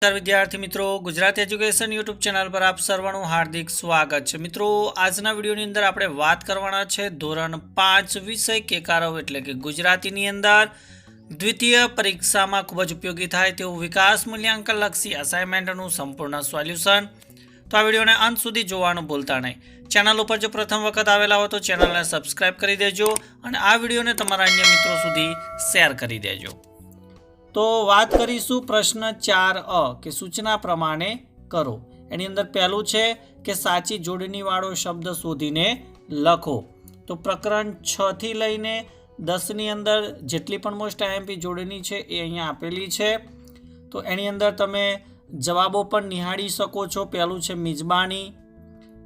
नमस्कार विद्यार्थी मित्रों, गुजरात एज्युकेशन यूट्यूब चैनल पर आप सर्वનું हार्दिक स्वागत है। मित्रों, આજના વિડીયોની અંદર આપણે વાત કરવાના છે ધોરણ 5 વિષય કેકારવ એટલે કે ગુજરાતીની અંદર દ્વિતીય પરીક્ષામાં ખૂબ જ ઉપયોગી થાય તેવું વિકાસ મૂલ્યાંકન લક્ષી અસાઇનમેન્ટનું સંપૂર્ણ સોલ્યુશન। તો આ વિડીયોને અંત સુધી જોવાનું ભૂલતા નહીં। ચેનલ ઉપર જો પ્રથમ વખત આવેલા હો તો ચેનલને સબસ્ક્રાઇબ કરી દેજો અને આ વિડીયોને તમારા અન્ય મિત્રો સુધી શેર કરી દેજો। तो बात करीशू प्रश्न 4 के सूचना प्रमाणे करो। एनी अंदर पहलू है कि साची जोड़नी वाळो शब्द शोधीने लखो। तो प्रकरण 6 थी लईने 10 नी अंदर जेटली पण मोस्ट आईएमपी जोड़नी है ए अहींया आपेली है। तो एनी अंदर तमे जवाबों पण निहाળી શકો છો। पहलू है मिजबानी,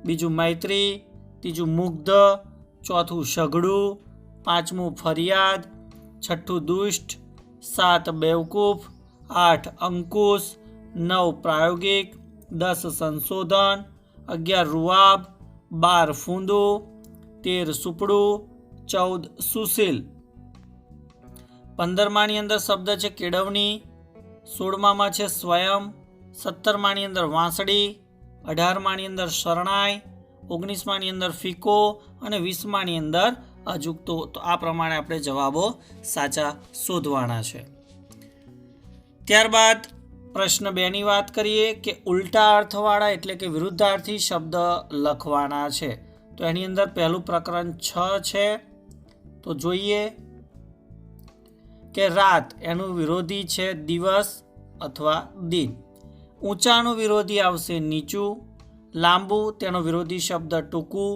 बीजू मैत्री, तीजू मुग्ध, चौथू सगड़ू, पांचमू फरियाद, छठ्ठू दुष्ट, 7 बेवकूफ, 8 अंकुश, 9 प्रायोगिक, 10 संशोधन, 11 रुआब, 12 फूंदू, 13 सुपड़ू, 14 सुशील। 15 मानी अंदर शब्द है केळवणी, 16 में है स्वयं, 17 मानी अंदर वांसड़ी, 18 मानी अंदर शरणाई, 19 मानी अंदर फीको और 20 मानी अंदर अजूकतो। तो आ प्रमाणे आपणे जवाबो साचा शोधवाना छे। त्यारबाद प्रश्न 2 नी वात करीए कि उल्टा अर्थवाळा एटले के विरुद्धार्थी शब्द लखवाना छे। तो एनी अंदर पहलू प्रकरण 6 छे। तो जोईए कि रात एनु विरोधी छे दिवस अथवा दिन। ऊंचानु विरोधी आवशे नीचू। लांबू तेनो विरोधी शब्द टूंकू।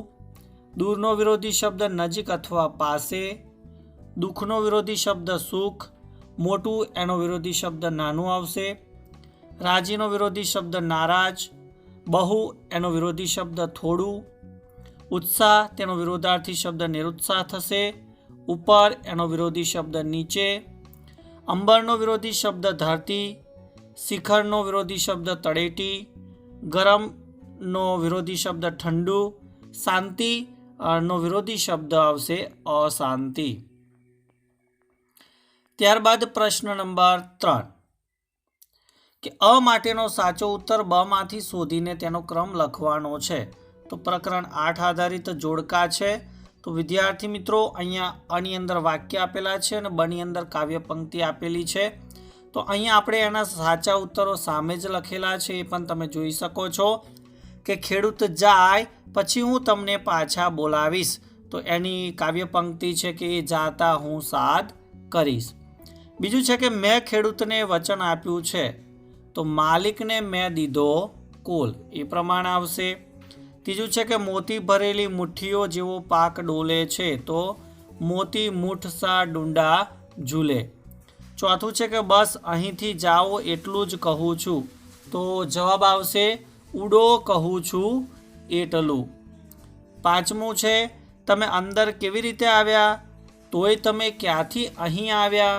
दूरनो विरोधी शब्द नजीक अथवा पासे। दुखनो विरोधी शब्द सुख। मोटू एनो विरोधी शब्द नानू आवशे। राजीनो विरोधी शब्द नाराज। बहु एनो विरोधी शब्द थोड़ू। उत्साह तेनो विरोधार्थी शब्द निरुत्साह थशे। ऊपर एनो विरोधी शब्द नीचे। अंबरनो विरोधी शब्द धरती। शिखरनो विरोधी शब्द तळेटी। गरमनो विरोधी शब्द ठंडू। शांति नो विरोधी शब्द आवशे अशांति। त्यारबाद प्रश्न नंबर 3 कि अ माटेनो साचो उत्तर ब मांथी शोधीने तेनो क्रम लखवानो छे। तो प्रकरण 8 आधारित जोड़का छे। तो विद्यार्थी मित्रों, अहींया अ नी अंदर वाक्य आपेला छे अने ब नी अंदर काव्य पंक्ति आपेली छे। तो अहींया आपणे एना साचा उत्तरो सामे ज लखेला छे ए पण तमे जोई शको छो कि खेडूत जाय पछी हूँ तमने पाछा बोलावीश। तो एनी काव्य पंक्ति है कि जाता हूँ साद करीश। बीजू है कि मैं खेडूतने वचन आप्यु छे। तो मालिक ने मैं दीधो कोल ए प्रमाण आवशे। तीजू है कि मोती भरेली मुठ्ठीओ जेवो पाक डोले छे। तो मोती मूठ सा डूंडा झूले। चौथुं है कि बस अहींथी जाओ एटलुं ज कहूँ छूं। तो जवाब आवशे उडो कहूँ छूं एटलू। पांचमू है तमे अंदर केवी रीते आव्या, तोय तमे क्यांथी अहीं आव्या।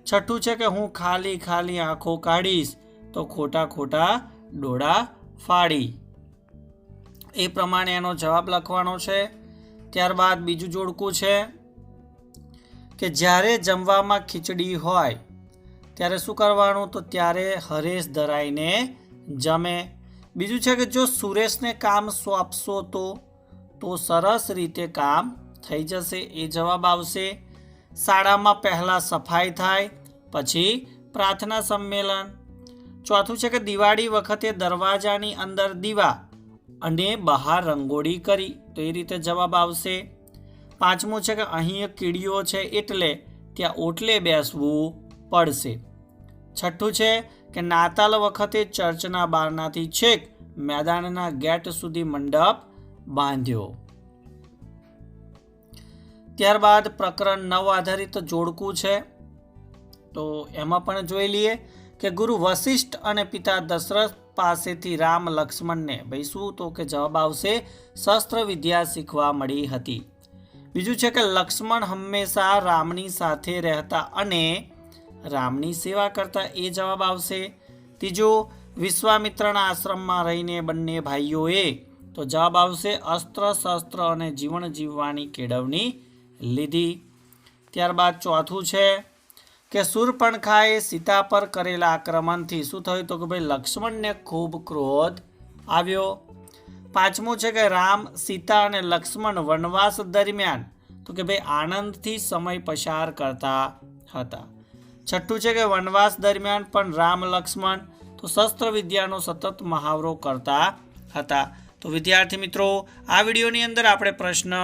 छठ्ठू है कि हूँ खाली खाली आँखों काढ़ीश। तो खोटा खोटा डोळा फाड़ी। ए प्रमाणे एनो जवाब लखवानो छे। त्यारबाद बीजू जोड़कू है कि ज्यारे जमवामां खीचड़ी होय त्यारे शुं करवानुं। तो त्यारे हरेश धराईने जमे। बीजू है कि जो सुरेश ने काम सौंपशो तो सरस रीते काम थई जशे ए जवाब आवशे। शाळामां पहला सफाई थाय पछी प्रार्थना सम्मेलन। चौथुं है कि दिवाળી वखते दरवाजानी अंदर दीवा अने बहार रंगोળી करी। तो ए रीते जवाब आवशे। पांचमुं है कि अहीं एक कीड़ियो छे एटले त्यां ओटले बेसवुं पड़शे। छठ्ठुं है कि नाताल वखते चर्चना बारनाथी छेक मैदानना गेट सुधी मंडप बांध्यो। त्यारबाद प्रकरण 9 आधारित जोड़कू है। तो एमां पण जोई लीए कि गुरु वशिष्ठ अने पिता दशरथ पासेथी राम लक्ष्मण ने भाई शुं। तो के जवाब आवशे शस्त्र विद्या शीखवा मળી हती। बीजू है कि लक्ष्मण हमेशा रामनी साथे रहता अने रामनी सेवा करता ए जवाब आवशे। तीजो विश्वामित्रना आश्रम में रहीने बंने भाईओए। तो जवाब आवशे अस्त्र शस्त्र अने जीवन जीववानी केळवणी लीधी। त्यारबाद चौथुं है કે શૂર્પણખાએ સીતા પર કરેલા આક્રમણથી શું થયું? તો કે ભાઈ લક્ષ્મણને ખૂબ ક્રોધ આવ્યો. પાંચમું છે કે રામ, સીતા અને લક્ષ્મણ વનવાસ દરમિયાન તો કે ભાઈ આનંદથી સમય પસાર કરતા હતા. છઠ્ઠું છે કે વનવાસ દરમિયાન પણ રામ લક્ષ્મણ તો શસ્ત્ર વિદ્યાનો સતત મહાવરો કરતા હતા. તો વિદ્યાર્થી મિત્રો, આ વિડીયોની અંદર આપણે પ્રશ્ન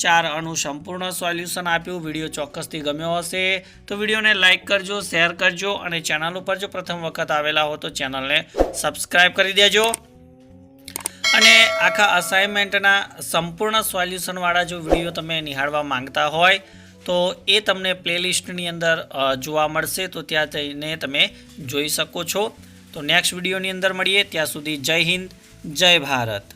4 અનું સંપૂર્ણ સોલ્યુશન આપ્યું. વિડીયો ચોક્કસથી ગમ્યો હશે તો વિડીયોને લાઇક કરજો, શેર કરજો અને ચેનલ ઉપર જો પ્રથમ વખત આવેલા હો તો ચેનલને સબસ્ક્રાઈબ કરી દેજો. અને આખા અસાઇનમેન્ટના સંપૂર્ણ સોલ્યુશનવાળા જો વિડીયો તમે નિહાળવા માંગતા હોય તો એ તમને પ્લેલિસ્ટની અંદર જોવા મળશે, તો ત્યાં જઈને તમે જોઈ શકો છો. તો નેક્સ્ટ વિડીયોની અંદર મળીએ. ત્યાં સુધી જય હિન્દ, જય ભારત.